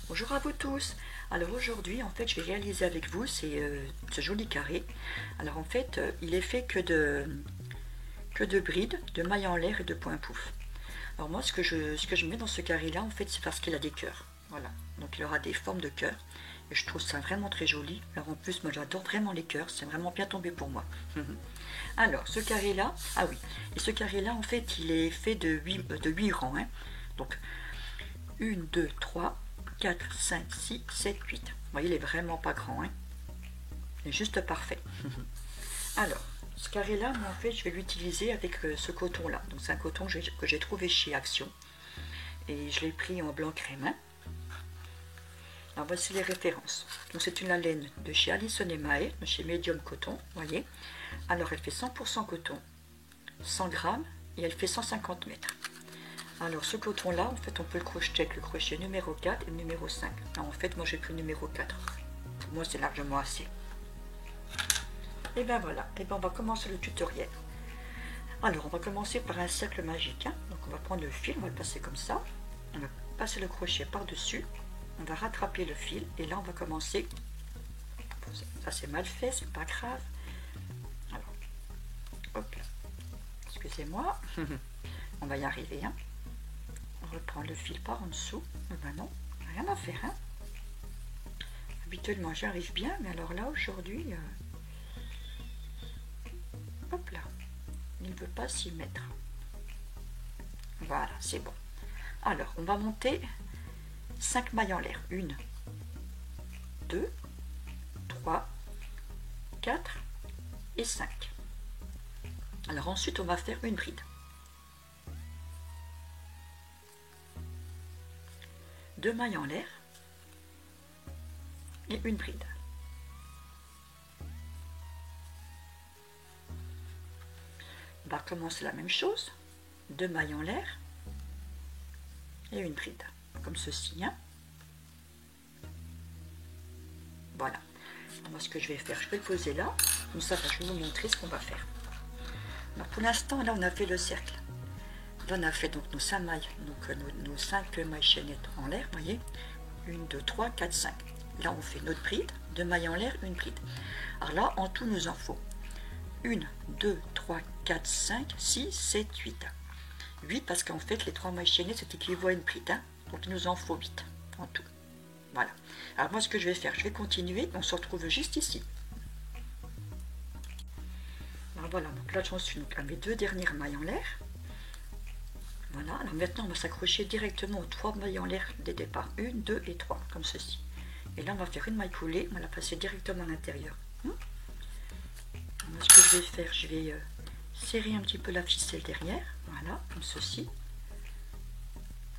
Bonjour à vous tous. Alors aujourd'hui en fait je vais réaliser avec vous ce joli carré. Alors en fait il est fait que de brides, de mailles en l'air et de points pouf. Alors moi ce que je mets dans ce carré là en fait c'est parce qu'il a des cœurs. Voilà, donc il aura des formes de cœurs et je trouve ça vraiment très joli. Alors en plus moi j'adore vraiment les cœurs, c'est vraiment bien tombé pour moi. Alors ce carré là, ah oui, et ce carré là en fait il est fait de 8 rangs. Donc 1, 2, 3, 4, 5, 6, 7, 8. Vous voyez, il est vraiment pas grand. Il est juste parfait. Alors, ce carré-là, moi, en fait, je vais l'utiliser avec ce coton-là. Donc, c'est un coton que j'ai trouvé chez Action. Et je l'ai pris en blanc crème. Alors, voici les références. Donc, c'est une laine de chez Alison et Mae, de chez Medium Coton. Vous voyez. Alors, elle fait 100% coton, 100 grammes, et elle fait 150 mètres. Alors ce coton là, en fait on peut le crocheter avec le crochet numéro 4 et numéro 5. Alors, en fait moi j'ai pris le numéro 4. Pour moi c'est largement assez. Et ben voilà, et ben on va commencer le tutoriel. Alors on va commencer par un cercle magique. Donc on va prendre le fil, on va le passer comme ça. On va passer le crochet par dessus. On va rattraper le fil et là on va commencer. Ça c'est mal fait, c'est pas grave. Alors, hop là. Excusez-moi. On va y arriver. On reprend le fil par en dessous. Ben non, rien à faire. Habituellement j'y arrive bien, mais alors là aujourd'hui, hop là, il ne veut pas s'y mettre. Voilà, c'est bon. Alors on va monter 5 mailles en l'air. 1, 2, 3, 4 et 5. Alors ensuite on va faire une bride. 2 mailles en l'air et une bride. On va recommencer la même chose, 2 mailles en l'air et une bride, comme ceci. Voilà. Moi ce que je vais faire, je vais le poser là, comme ça je vais vous montrer ce qu'on va faire. Alors pour l'instant là on a fait le cercle. Là on a fait donc nos 5 mailles, donc nos 5 mailles chaînettes en l'air, vous voyez, 1, 2, 3, 4, 5. Là on fait notre bride, 2 mailles en l'air, une bride. Alors là en tout nous en faut 1, 2, 3, 4, 5, 6, 7, 8. 8 parce qu'en fait les 3 mailles chaînées c'est équivaut à une bride, donc il nous en faut 8 en tout. Voilà. Alors moi ce que je vais faire, je vais continuer, on se retrouve juste ici. Alors voilà, donc là j'en suis donc à mes 2 dernières mailles en l'air. Voilà, alors maintenant on va s'accrocher directement aux 3 mailles en l'air des départs, 1, 2 et 3, comme ceci. Et là on va faire une maille coulée, on va la passer directement à l'intérieur. Ce que je vais faire, je vais serrer un petit peu la ficelle derrière, voilà, comme ceci,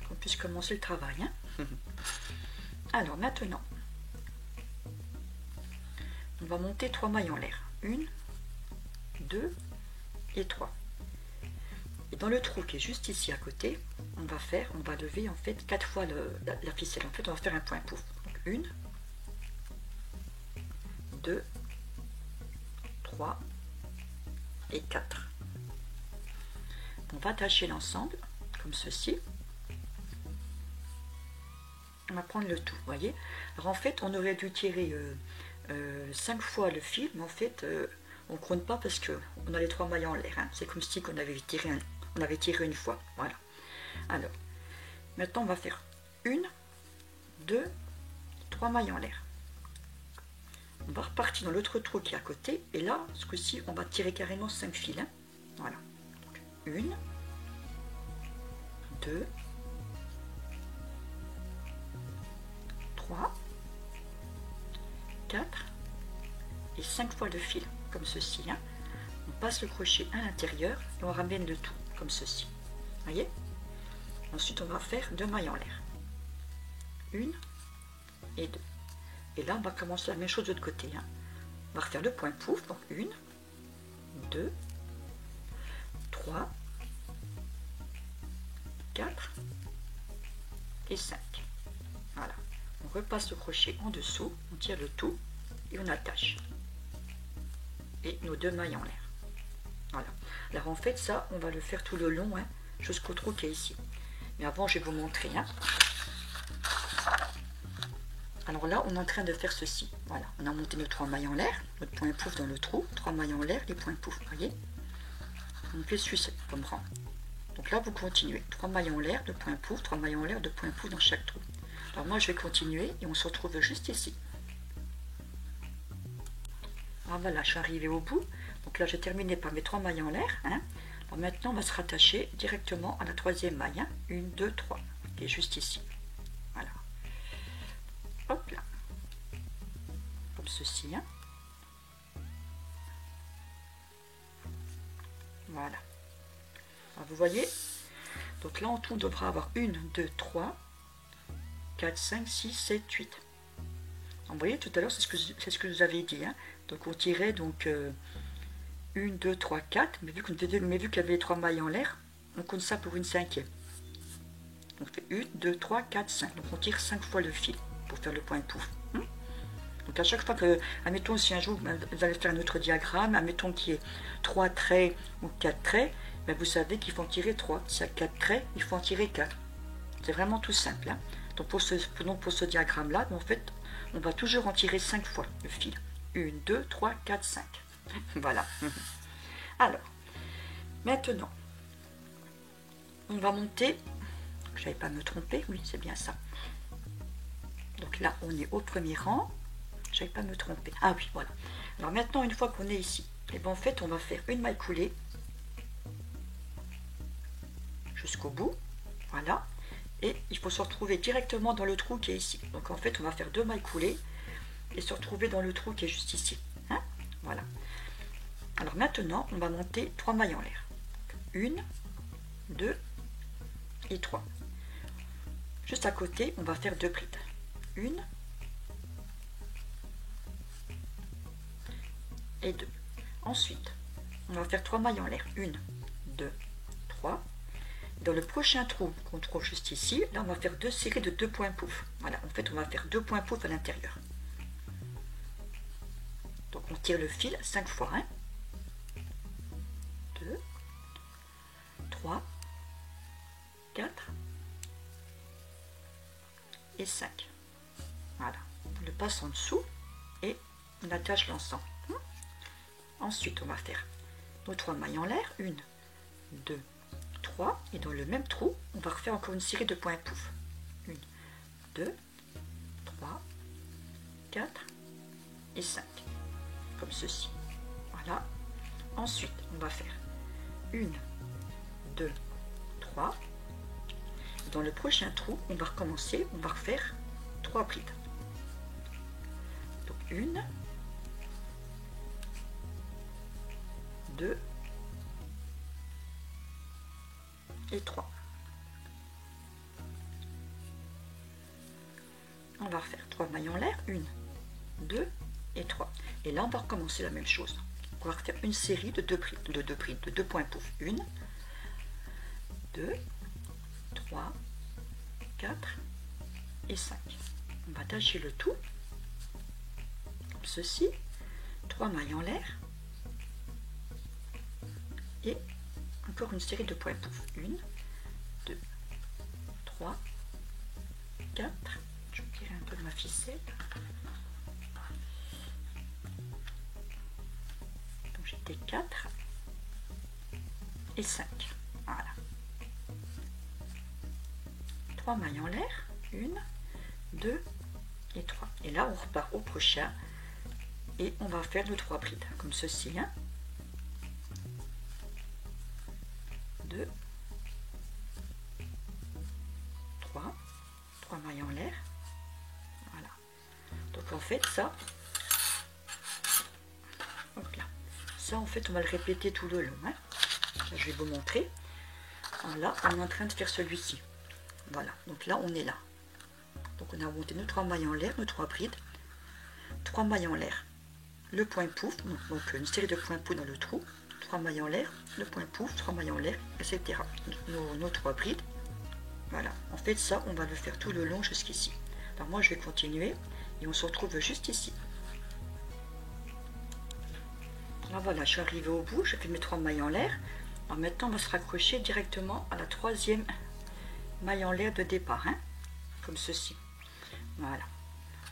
qu'on puisse commencer le travail. Alors maintenant, on va monter 3 mailles en l'air, 1, 2 et 3. Et dans le trou qui est juste ici à côté, on va lever en fait 4 fois la ficelle. En fait, on va faire un point pouf. Donc 1, 2, 3 et 4. On va attacher l'ensemble comme ceci. On va prendre le tout, vous voyez. Alors en fait, on aurait dû tirer 5 fois le fil, mais en fait, on ne compte pas parce qu'on a les 3 mailles en l'air. C'est comme si on avait tiré une fois. Voilà. Alors, maintenant on va faire 1, 2, 3 mailles en l'air. On va repartir dans l'autre trou qui est à côté. Et là, ce coup-ci, on va tirer carrément 5 fils. Voilà. Donc, 1, 2, 3, 4 et 5 fois le fil, comme ceci. On passe le crochet à l'intérieur et on ramène le tout, comme ceci. Voyez. Ensuite, on va faire 2 mailles en l'air. 1 et 2. Et là, on va commencer la même chose de l'autre côté. On va refaire le point pouf. Donc 1, 2, 3, 4 et 5. Voilà. On repasse le crochet en dessous, on tire le tout et on attache. Et nos 2 mailles en l'air. Voilà. Alors en fait, ça, on va le faire tout le long, jusqu'au trou qui est ici. Mais avant, je vais vous montrer. Alors là, on est en train de faire ceci. Voilà, on a monté nos 3 mailles en l'air, notre point pouf dans le trou, 3 mailles en l'air, les points pouf, vous voyez. On fait celui-ci comme rang. Donc là, vous continuez. 3 mailles en l'air, 2 points pouf, 3 mailles en l'air, 2 points pouf dans chaque trou. Alors moi, je vais continuer et on se retrouve juste ici. Alors voilà, je suis arrivée au bout. Donc là, j'ai terminé par mes 3 mailles en l'air. Hein. Alors maintenant, on va se rattacher directement à la 3e maille. Hein. 1, 2, 3, qui est juste ici. Voilà. Hop là. Comme ceci. Hein. Voilà. Alors, vous voyez, donc là en tout on devra avoir 1, 2, 3, 4, 5, 6, 7, 8. Donc, vous voyez, tout à l'heure, c'est ce que je vous avais dit. Hein. Donc on tirait donc 1, 2, 3, 4, mais vu qu'il y avait les 3 mailles en l'air, on compte ça pour une 5e. Donc on fait 1, 2, 3, 4, 5. Donc on tire 5 fois le fil pour faire le point pouf. Donc à chaque fois que, admettons si un jour vous allez faire un autre diagramme, admettons qu'il y ait 3 traits ou 4 traits, ben vous savez qu'il faut en tirer 3. S'il y a 4 traits, il faut en tirer 4. C'est vraiment tout simple. Hein. Donc pour ce diagramme-là, en fait, on va toujours en tirer 5 fois le fil. 1, 2, 3, 4, 5. Voilà. Alors, maintenant, on va monter. Je n'avais pas me tromper, oui, c'est bien ça. Donc là, on est au premier rang. Je n'avais pas me tromper. Ah oui, voilà. Alors maintenant, une fois qu'on est ici, et ben en fait, on va faire une maille coulée jusqu'au bout. Voilà. Et il faut se retrouver directement dans le trou qui est ici. Donc en fait, on va faire 2 mailles coulées et se retrouver dans le trou qui est juste ici. Hein, voilà. Alors maintenant, on va monter 3 mailles en l'air. 1, 2 et 3. Juste à côté, on va faire 2 brides. 1 et 2. Ensuite, on va faire 3 mailles en l'air. 1, 2, 3. Dans le prochain trou qu'on trouve juste ici, là on va faire 2 séries de 2 points pouf. Voilà, en fait on va faire 2 points pouf à l'intérieur. Donc on tire le fil 5 fois. 1, 2, 3, 4 et 5. Voilà, on le passe en dessous et on attache l'ensemble. Ensuite on va faire nos 3 mailles en l'air. 1, 2, 3, et dans le même trou, on va refaire encore une série de points pouf. 1, 2, 3, 4 et 5. Comme ceci. Voilà. Ensuite, on va faire 1, 2, 3. Dans le prochain trou, on va recommencer, on va refaire 3 brides. Donc 1, 2 et 3. On va refaire 3 mailles en l'air, 1, 2 et 3. Et là, on va recommencer la même chose. On va refaire une série de 2 brides, de 2 points pouf. 1, 2, 3, 4 et 5. On va attacher le tout, comme ceci. 3 mailles en l'air. Et encore une série de points pouf. 1, 2, 3, 4. Je vais tirer un peu de ma ficelle. Donc j'étais 4 et 5. Voilà. 3 mailles en l'air. 1, 2 et 3. Et là on repart au prochain. Et on va faire nos 3 brides. Comme ceci. 2, 3 mailles en l'air. Voilà. Donc en fait ça, hop là, ça en fait on va le répéter tout le long. Là, je vais vous montrer. Là on est en train de faire celui-ci. Voilà, donc là on est là. Donc on a monté nos 3 mailles en l'air, nos 3 brides. 3 mailles en l'air, le point pouf, donc une série de points pouf dans le trou. 3 mailles en l'air, le point pouf, 3 mailles en l'air, etc. Nos 3 brides. Voilà, en fait ça on va le faire tout le long jusqu'ici. Alors moi je vais continuer et on se retrouve juste ici. Alors voilà, je suis arrivée au bout, j'ai fait mes 3 mailles en l'air. Alors maintenant on va se raccrocher directement à la 3e maille en l'air de départ, comme ceci. Voilà.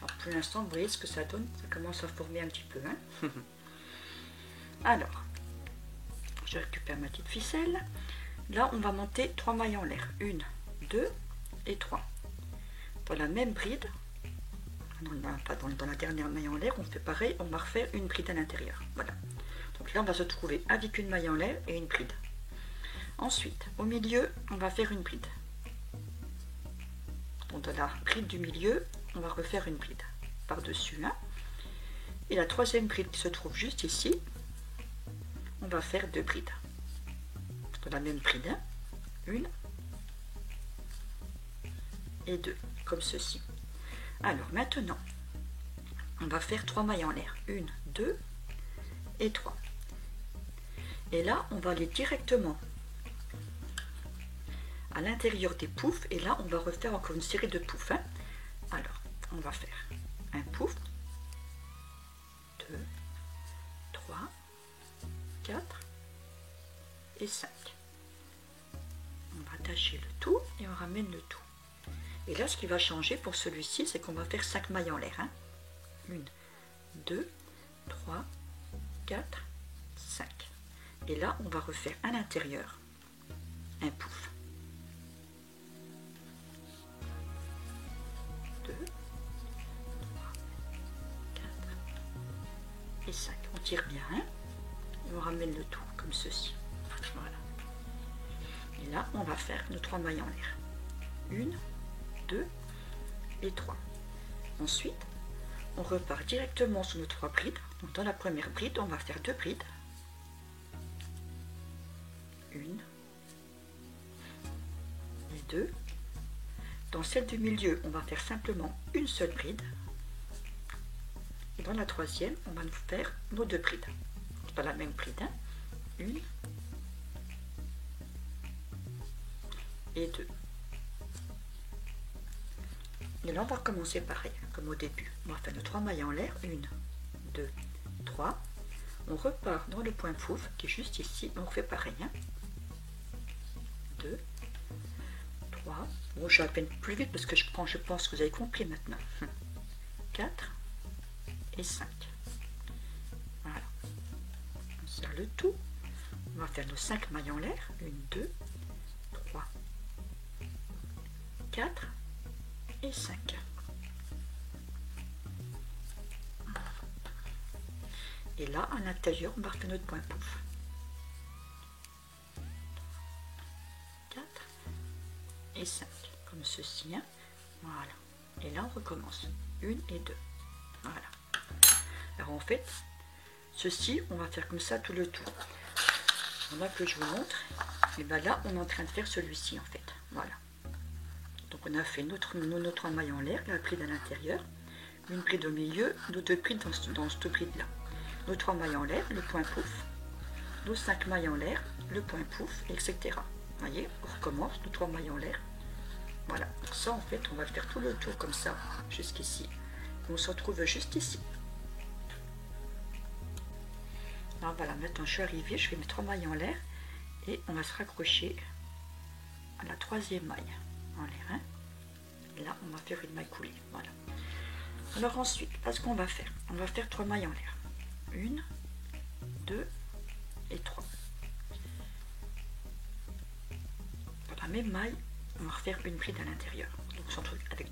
Alors pour l'instant, vous voyez ce que ça donne, ça commence à former un petit peu. Hein. Alors, je récupère ma petite ficelle. Là, on va monter 3 mailles en l'air. 1, 2 et 3. Dans la même bride, pas dans la dernière maille en l'air, on fait pareil, on va refaire une bride à l'intérieur. Voilà. Donc là, on va se trouver avec une maille en l'air et une bride. Ensuite, au milieu, on va faire une bride. Donc dans la bride du milieu, on va refaire une bride par-dessus. Hein. Et la troisième bride qui se trouve juste ici, on va faire 2 brides. Dans la même bride, hein. 1 et 2, comme ceci. Alors maintenant, on va faire 3 mailles en l'air. 1, 2 et 3. Et là, on va aller directement à l'intérieur des poufs. Et là, on va refaire encore une série de poufs. Hein. Alors, on va faire un pouf, 2, 3, 4 et 5. On va attacher le tout et on ramène le tout. Et là, ce qui va changer pour celui-ci, c'est qu'on va faire 5 mailles en l'air. Hein. 1, 2, 3, 4, 5. Et là, on va refaire à l'intérieur un pouf. 2, 3, 4 et 5. On tire bien, hein, et on ramène le tout comme ceci. Voilà. Et là, on va faire nos 3 mailles en l'air. 1, 2 et 3. Ensuite, on repart directement sur nos 3 brides. Donc dans la première bride, on va faire 2 brides. 1 et 2. Dans celle du milieu, on va faire simplement une seule bride. Et dans la troisième, on va nous faire nos 2 brides. Dans la même bride, hein. 1 et 2. Et là, on va recommencer pareil, comme au début. On va faire nos 3 mailles en l'air. 1, 2, 3. On repart dans le point pouf, qui est juste ici. On refait pareil. Hein. 2, 3. Bon, je vais à peine plus vite parce que je pense que vous avez compris maintenant. 4 et 5. Voilà. On serre le tout. On va faire nos 5 mailles en l'air. 1, 2, 3, 4 et 5. Et là, à l'intérieur, on va refaire notre point pouf. 4 et 5, comme ceci. Hein. Voilà. Et là, on recommence. 1 et 2. Voilà. Alors, en fait, ceci, on va faire comme ça tout le tour. On a que je vous montre. Et bien là, on est en train de faire celui-ci, en fait. Voilà. Donc on a fait nos 3 mailles en l'air, la bride à l'intérieur, une bride au milieu, nos 2 brides dans cette bride là. Nos 3 mailles en l'air, le point pouf, nos 5 mailles en l'air, le point pouf, etc. Vous voyez, on recommence, nos 3 mailles en l'air. Voilà, donc ça en fait, on va le faire tout le tour comme ça, jusqu'ici. On se retrouve juste ici. Alors voilà, maintenant je suis arrivée, je fais mes 3 mailles en l'air et on va se raccrocher à la 3e maille en l'air. Hein. Et là, on va faire une maille coulée. Voilà. Alors ensuite, ce qu'on va faire, on va faire 3 mailles en l'air. 1, 2 et 3. Dans la même maille, on va refaire une bride à l'intérieur. Donc on se retrouve avec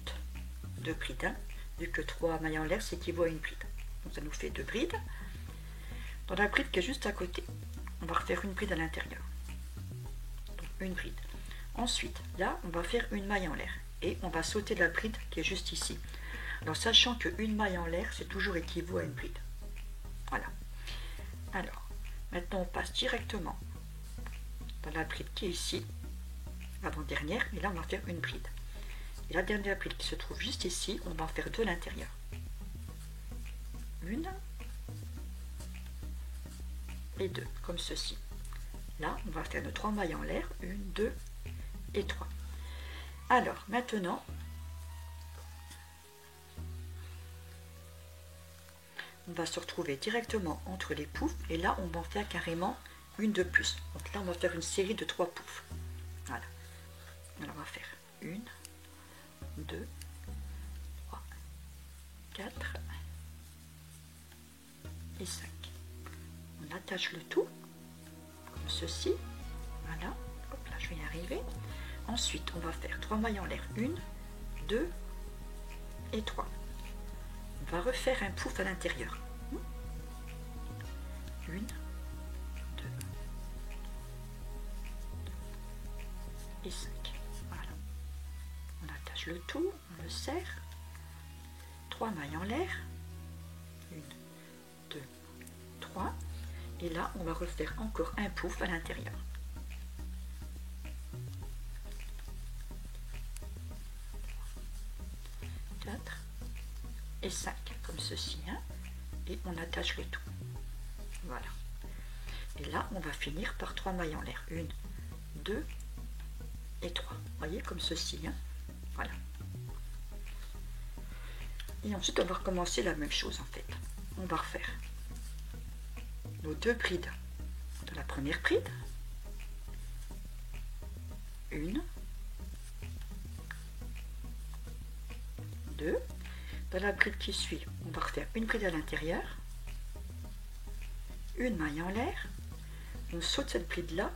2 brides. Hein. Vu que 3 mailles en l'air, c'est équivaut à une bride. Donc ça nous fait 2 brides. Dans la bride qui est juste à côté, on va refaire une bride à l'intérieur. Donc une bride. Ensuite, là, on va faire une maille en l'air. Et on va sauter la bride qui est juste ici. Alors, sachant qu'une maille en l'air, c'est toujours équivaut à une bride. Voilà. Alors, maintenant, on passe directement dans la bride qui est ici, l'avant-dernière, et là, on va faire une bride. Et la dernière bride qui se trouve juste ici, on va en faire 2 à l'intérieur. Une et 2, comme ceci. Là, on va faire nos 3 mailles en l'air, 1, 2 et 3. Alors, maintenant, on va se retrouver directement entre les poufs et là, on va en faire carrément une de plus. Donc là, on va faire une série de 3 poufs. Voilà. Alors, on va faire 1, 2, 3, 4 et 5. On attache le tout comme ceci. Voilà. Hop là, je vais y arriver. Ensuite, on va faire 3 mailles en l'air. 1, 2 et 3. On va refaire un pouf à l'intérieur. 1, 2 et 5. Voilà. On attache le tout, on le serre. 3 mailles en l'air. 1, 2, 3. Et là, on va refaire encore un pouf à l'intérieur. 4 et 5, comme ceci. Hein, et on attache le tout. Voilà. Et là, on va finir par 3 mailles en l'air. 1, 2 et 3. Vous voyez, comme ceci. Hein, voilà. Et ensuite, on va recommencer la même chose en fait. On va refaire nos 2 brides de la première bride. 1, 2. Dans la bride qui suit, on va refaire une bride à l'intérieur, une maille en l'air, on saute cette bride là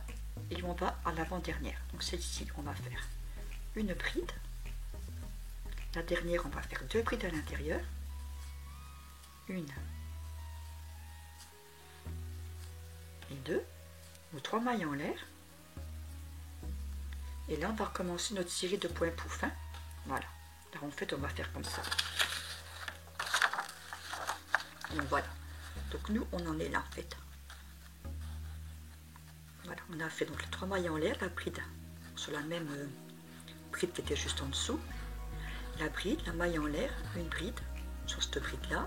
et on va à l'avant-dernière. Donc celle-ci, on va faire une bride. La dernière, on va faire 2 brides à l'intérieur, une et 2, ou 3 mailles en l'air. Et là, on va recommencer notre série de points pouf. Hein. Voilà. Alors en fait, on va faire comme ça. Donc voilà. Donc nous, on en est là en fait. Voilà, on a fait donc les 3 mailles en l'air, la bride sur la même bride qui était juste en dessous. La bride, la maille en l'air, une bride sur cette bride là.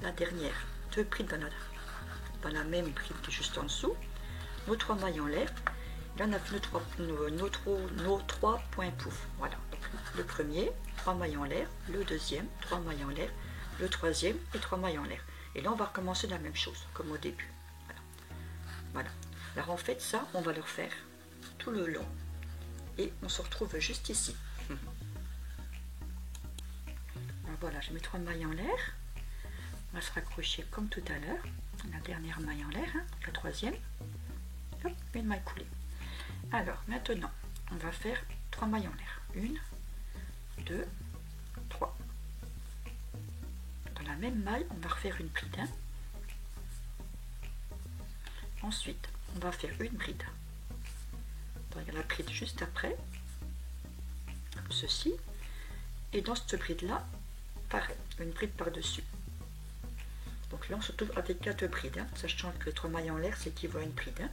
La dernière, 2 brides dans la même bride qui est juste en dessous. Nos 3 mailles en l'air. Là, on a fait nos 3 points pouf. Voilà. Donc, le premier, 3 mailles en l'air. Le deuxième, 3 mailles en l'air. Le troisième et 3 mailles en l'air. Et là, on va recommencer la même chose, comme au début. Voilà. Voilà. Alors, en fait, ça, on va le refaire tout le long. Et on se retrouve juste ici. Alors, voilà, je mets 3 mailles en l'air. On va se raccrocher comme tout à l'heure. La dernière maille en l'air, hein, la troisième. Hop, une maille coulée. Alors, maintenant, on va faire 3 mailles en l'air. 1, 2, 3. Dans la même maille, on va refaire une bride. Hein. Ensuite, on va faire une bride. Donc, il y a la bride juste après, comme ceci. Et dans cette bride-là, pareil, une bride par-dessus. Donc là, on se retrouve avec 4 brides, hein, sachant que les 3 mailles en l'air, c'est équivaut à une bride. Hein.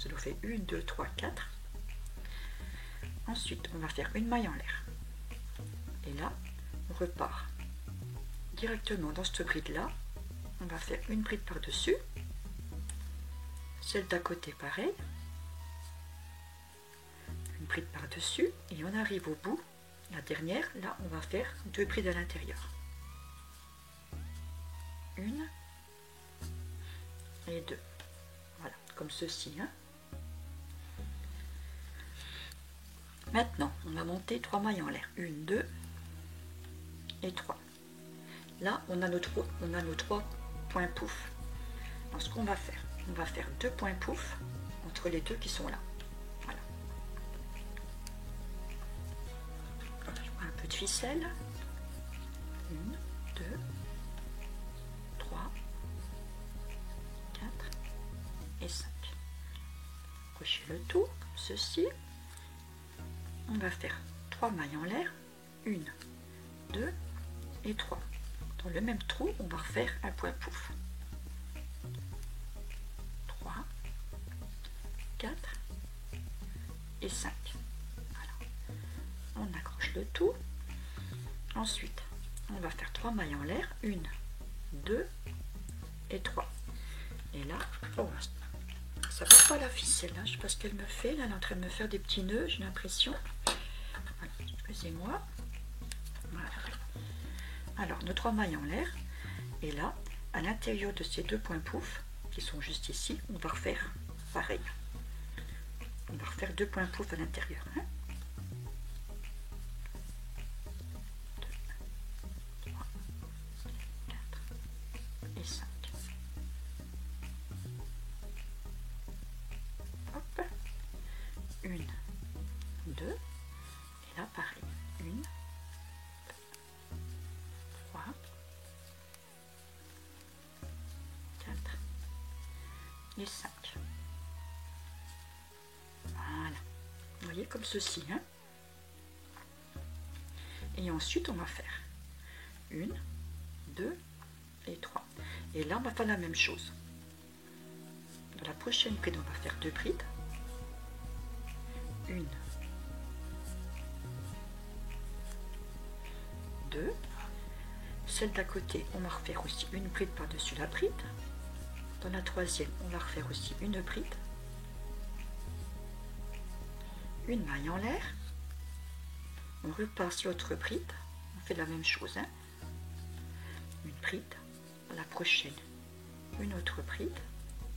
Ça nous fait 1, 2, 3, 4. Ensuite, on va faire une maille en l'air. Et là, on repart directement dans cette bride-là. On va faire une bride par-dessus. Celle d'à côté, pareil. Une bride par-dessus. Et on arrive au bout. La dernière, là, on va faire 2 brides à l'intérieur. Une et 2. Voilà, comme ceci. Hein. Maintenant, on va monter 3 mailles en l'air. 1, 2 et 3. Là, on a nos 3 points pouf. Alors, ce qu'on va faire, on va faire 2 points pouf entre les deux qui sont là. Voilà. Je prends un peu de ficelle. 1, 2, 3, 4 et 5. Crochez le tout, comme ceci. On va faire 3 mailles en l'air, 1, 2 et 3. Dans le même trou, on va refaire un point pouf. 3, 4 et 5. Voilà. On accroche le tout. Ensuite, on va faire 3 mailles en l'air, 1, 2 et 3. Et là, oh, ça va pas la ficelle, hein. Je sais pas ce qu'elle me fait. Là, elle est en train de me faire des petits nœuds, j'ai l'impression. Voilà, excusez-moi. Voilà. Alors, nos 3 mailles en l'air. Et là, à l'intérieur de ces 2 points pouf, qui sont juste ici, on va refaire pareil. On va refaire 2 points pouf à l'intérieur. Hein. 2, 3, 2, et là pareil, 1, 2, 3, 4 et 5. Voilà, vous voyez comme ceci, hein. Et ensuite on va faire 1, 2 et 3. Et là on va faire la même chose. Dans la prochaine bride on va faire 2 brides, 1, 2, celle d'à côté on va refaire aussi une bride par dessus la bride. Dans la troisième on va refaire aussi une bride, une maille en l'air, on repasse l'autre bride, on fait la même chose, hein. Une bride, à la prochaine une autre bride,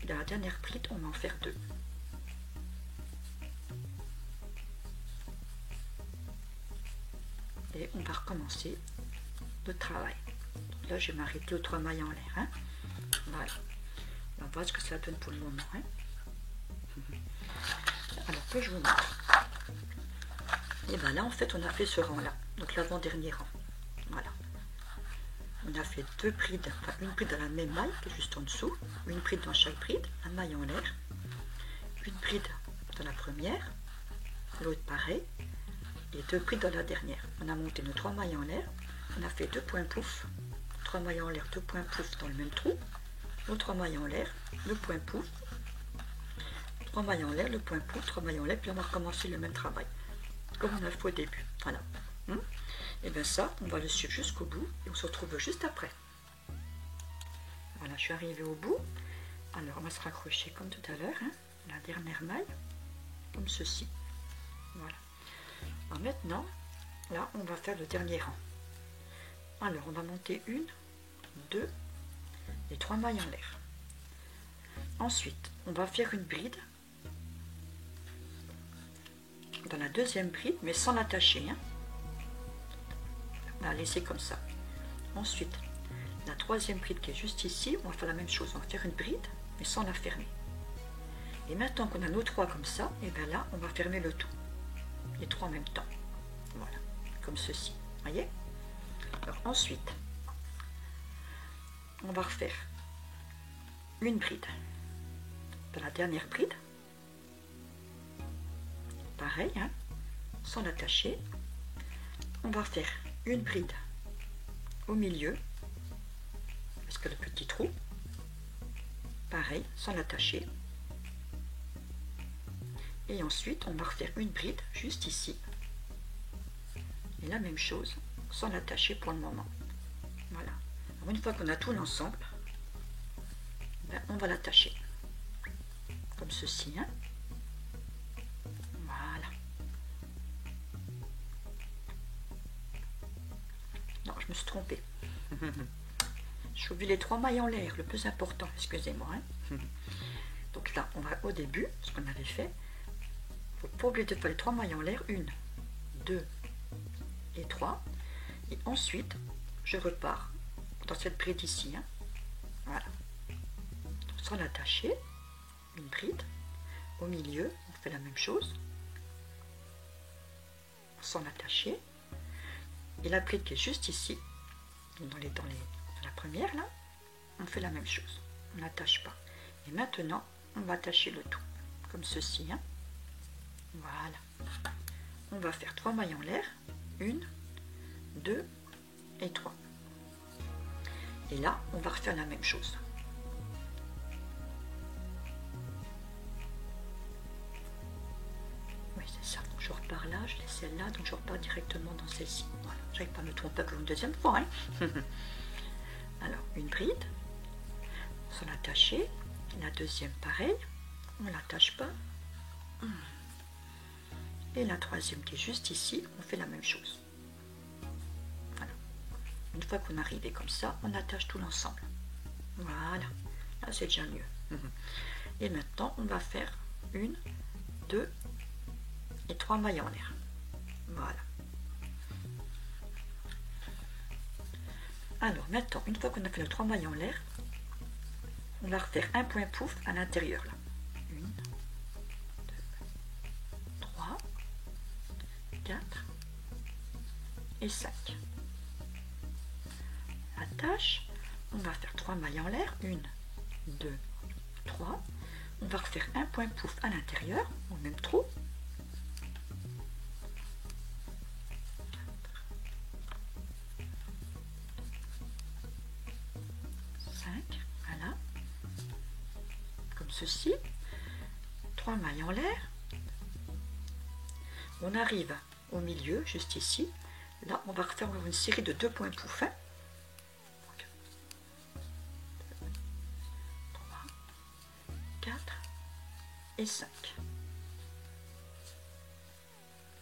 et dans la dernière bride on va en faire 2. Et on va recommencer le travail. Donc là je vais m'arrêter aux 3 mailles en l'air, hein. Voilà, on va voir ce que ça donne pour le moment, hein. Alors que je vous montre. Et bien là en fait on a fait ce rang là, donc l'avant-dernier rang. Voilà, on a fait 2 brides, enfin une bride dans la même maille qui est juste en dessous, une bride dans chaque bride, un maille en l'air, une bride dans la première, l'autre pareil, et 2 brides dans la dernière. On a monté nos 3 mailles en l'air, on a fait 2 points pouf, 3 mailles en l'air, 2 points pouf dans le même trou, nos 3 mailles en l'air, le point pouf, 3 mailles en l'air, le point pouf, 3 mailles en l'air, puis on va recommencer le même travail comme on a fait au début. Voilà. Et bien ça on va le suivre jusqu'au bout et on se retrouve juste après. Voilà, je suis arrivée au bout. Alors on va se raccrocher comme tout à l'heure, hein, la dernière maille comme ceci. Voilà. Alors maintenant là on va faire le dernier rang. Alors on va monter 1, 2 et 3 mailles en l'air. Ensuite on va faire une bride dans la deuxième bride mais sans l'attacher, hein. On va la laisser comme ça. Ensuite la troisième bride qui est juste ici, on va faire la même chose, on va faire une bride mais sans la fermer. Et maintenant qu'on a nos 3 comme ça, et bien là on va fermer le tout, les 3 en même temps. Voilà, comme ceci, voyez. Alors ensuite on va refaire une bride dans la dernière bride, pareil, hein, sans l'attacher. On va faire une bride au milieu, parce que le petit trou, pareil, sans l'attacher. Et ensuite on va refaire une bride juste ici, et la même chose sans l'attacher pour le moment. Voilà. Alors, une fois qu'on a tout l'ensemble, ben, on va l'attacher comme ceci, hein. Voilà. Non, je me suis trompée. J'ai oublié les 3 mailles en l'air, le plus important, excusez-moi, hein. Donc là on va au début, ce qu'on avait fait, il ne faut pas oublier de faire les 3 mailles en l'air, 1, 2 et 3, et ensuite je repars dans cette bride ici, hein. Voilà, sans l'attacher, une bride au milieu, on fait la même chose sans l'attacher, et la bride qui est juste ici, dans la première là, on fait la même chose, on n'attache pas. Et maintenant on va attacher le tout comme ceci, hein. Voilà, on va faire 3 mailles en l'air, 1, 2 et 3, et là on va refaire la même chose. Oui, c'est ça, donc je repars là, je laisse celle-là, donc je repars directement dans celle-ci. Voilà, j'arrive pas à me tromper pour une deuxième fois, hein. Alors une bride sans l'attacher, la deuxième pareil, on l'attache pas, et la troisième qui est juste ici, on fait la même chose. Voilà. Une fois qu'on est arrivé comme ça, on attache tout l'ensemble. Voilà, là c'est déjà mieux. Et maintenant on va faire 1, 2 et 3 mailles en l'air. Voilà. Alors maintenant, une fois qu'on a fait nos 3 mailles en l'air, on va refaire un point pouf à l'intérieur là. 1, 2, 3, et 5. Attache, on va faire 3 mailles en l'air, 1, 2, 3. On va refaire un point pouf à l'intérieur, au même trou. 5, voilà. Comme ceci. 3 mailles en l'air. On arrive au milieu, juste ici. Là, on va refaire une série de 2 points pouf. 3 4 et 5.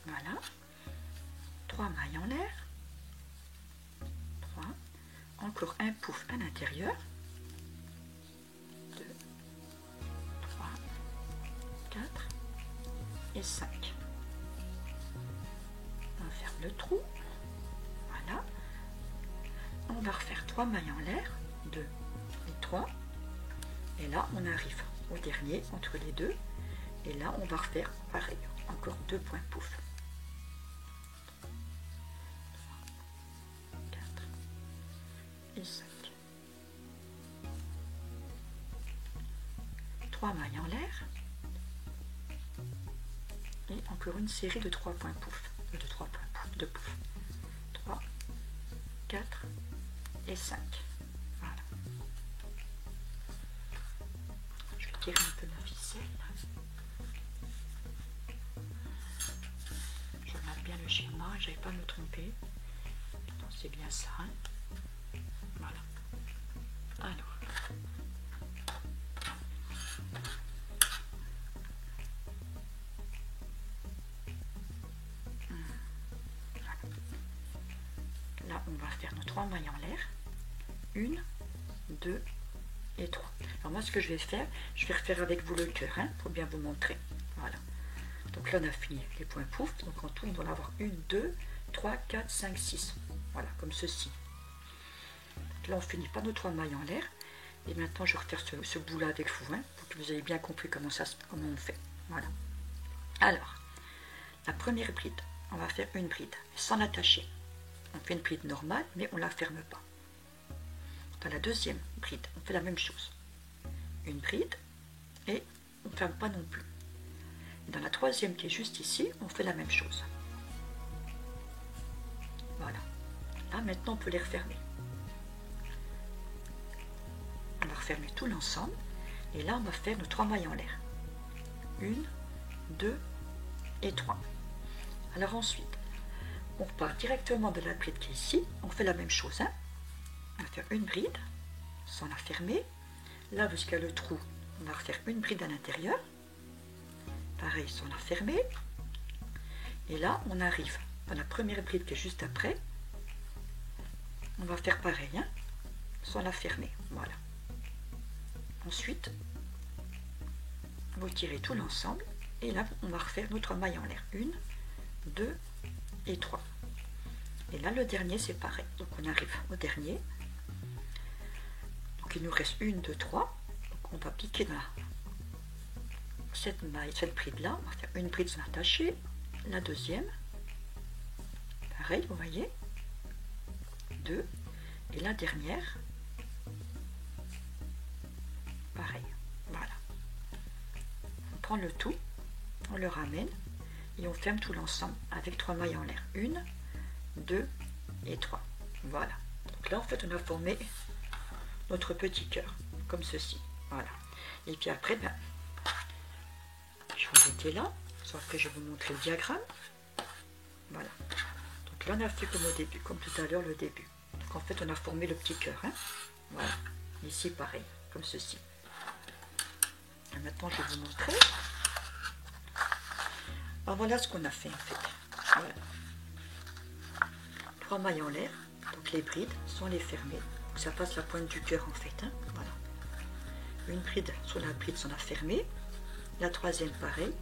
Voilà. 3 mailles en l'air. 3. Encore un pouf à l'intérieur. 2, 3, 4 et 5. On ferme le trou. Voilà. On va refaire 3 mailles en l'air. 2 et 3. Et là, on arrive au dernier entre les deux. Et là, on va refaire pareil. Encore 2 points pouf. 3, 4 et 5. 3 mailles en l'air. Et encore une série de 3 points pouf. De 3 points pouf. De pouf. 3, 4 et 5. Voilà. Je vais tirer un peu la ficelle. Je note bien le schéma, je n'avais pas à me tromper. C'est bien ça. Hein, voilà. Alors. Là, on va faire nos 3 mailles en l'air. 1, 2 et 3. Alors moi, ce que je vais faire, je vais refaire avec vous le cœur, hein, pour bien vous montrer. Voilà. Donc là, on a fini les points pouf. Donc en tout, on doit en avoir 1, 2, 3, 4, 5, 6. Voilà, comme ceci. Donc là, on finit par nos 3 mailles en l'air. Et maintenant, je vais refaire ce bout-là avec vous, hein, pour que vous ayez bien compris comment on fait. Voilà. Alors, la première bride, on va faire une bride, sans l'attacher. On fait une bride normale, mais on ne la ferme pas. Dans la deuxième bride, on fait la même chose. Une bride, et on ne ferme pas non plus. Dans la troisième qui est juste ici, on fait la même chose. Voilà. Là, maintenant, on peut les refermer. On va refermer tout l'ensemble. Et là, on va faire nos 3 mailles en l'air. 1, 2 et 3. Alors ensuite, on repart directement de la bride qui est ici. On fait la même chose. Hein. On va faire une bride sans la fermer. Là, jusqu'à le trou, on va refaire une bride à l'intérieur. Pareil, sans la fermer. Et là, on arrive dans la première bride qui est juste après. On va faire pareil, hein, sans la fermer. Voilà. Ensuite, vous tirez tout l'ensemble. Et là, on va refaire notre maille en l'air. 1, 2 et 3. Et là, le dernier, c'est pareil. Donc, on arrive au dernier. Donc, il nous reste 1, 2, 3. Donc, on va piquer dans cette maille, cette bride-là. On va faire une bride sans attacher. La deuxième. Pareil, vous voyez. 2. Et la dernière. Pareil. Voilà. On prend le tout. On le ramène. Et on ferme tout l'ensemble avec 3 mailles en l'air. 1, 2 et 3. Voilà. Donc là, en fait, on a formé notre petit cœur, comme ceci. Voilà. Et puis après, ben, je vais arrêter là. Soit que je vais vous montrer le diagramme. Voilà. Donc là, on a fait comme au début, comme tout à l'heure, le début. Donc en fait, on a formé le petit cœur. Hein. Voilà. Ici, pareil, comme ceci. Et maintenant, je vais vous montrer. Alors voilà ce qu'on a fait en fait. Voilà. 3 mailles en l'air, donc les brides sans les fermer, donc ça passe la pointe du cœur en fait. Hein. Voilà. Une bride sur la bride sans la fermer, la troisième pareil.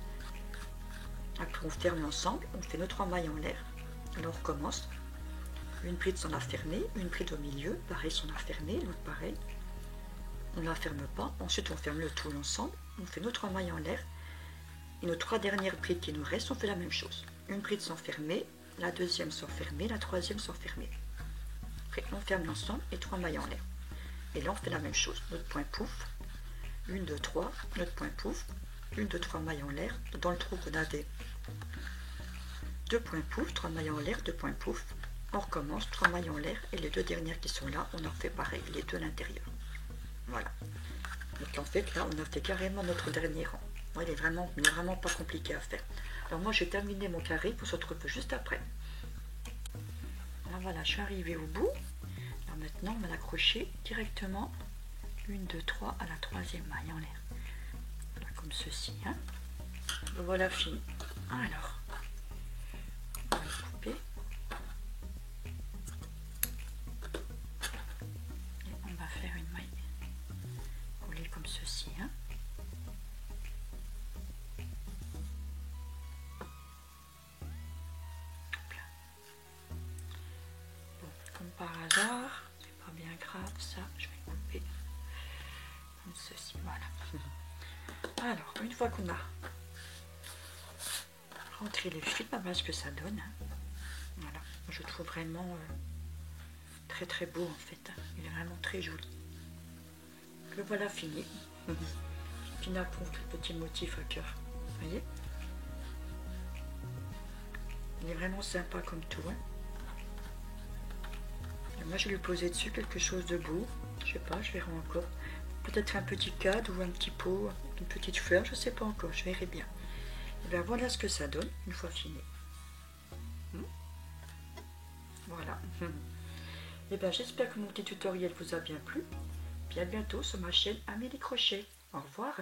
Après on ferme l'ensemble, on fait nos 3 mailles en l'air. Alors on recommence. Une bride sans la fermer, une bride au milieu, pareil sans la fermer, l'autre pareil. On ne la ferme pas, ensuite on ferme le tout l'ensemble, on fait nos 3 mailles en l'air. Et nos 3 dernières brides qui nous restent, on fait la même chose. Une bride sans fermer, la deuxième sort fermée, la troisième sort fermée. Après on ferme l'ensemble et 3 mailles en l'air. Et là on fait la même chose, notre point pouf, 1, 2, 3, notre point pouf, 1, 2, 3 mailles en l'air, dans le trou qu'on a des 2 points pouf, 3 mailles en l'air, 2 points pouf, on recommence, 3 mailles en l'air, et les deux dernières qui sont là, on en fait pareil, les deux à l'intérieur. Voilà. Donc en fait là on a fait carrément notre dernier rang. Il n'est vraiment pas compliqué à faire. Alors moi j'ai terminé mon carré, on se retrouve juste après. Alors voilà, je suis arrivée au bout. Alors maintenant on va l'accrocher directement 1, 2, 3 à la troisième maille en l'air. Voilà, comme ceci. Hein. Voilà fini. Alors, on va couper. Et on va faire une maille collée comme ceci. Hein. Par hasard, c'est pas bien grave ça, je vais couper comme ceci, voilà. Alors, une fois qu'on a rentré les fils, voilà ce que ça donne. Hein. Voilà, je trouve vraiment très très beau en fait, hein. Il est vraiment très joli. Le voilà fini. Pina pour le petit motif à cœur, vous voyez. Il est vraiment sympa comme tout. Hein. Moi je vais lui poser dessus quelque chose de beau, je sais pas, je verrai encore. Peut-être un petit cadre ou un petit pot, une petite fleur, je sais pas encore, je verrai bien. Et bien voilà ce que ça donne une fois fini. Voilà. Et bien j'espère que mon petit tutoriel vous a bien plu. Puis à bientôt sur ma chaîne Amélie Crochet. Au revoir.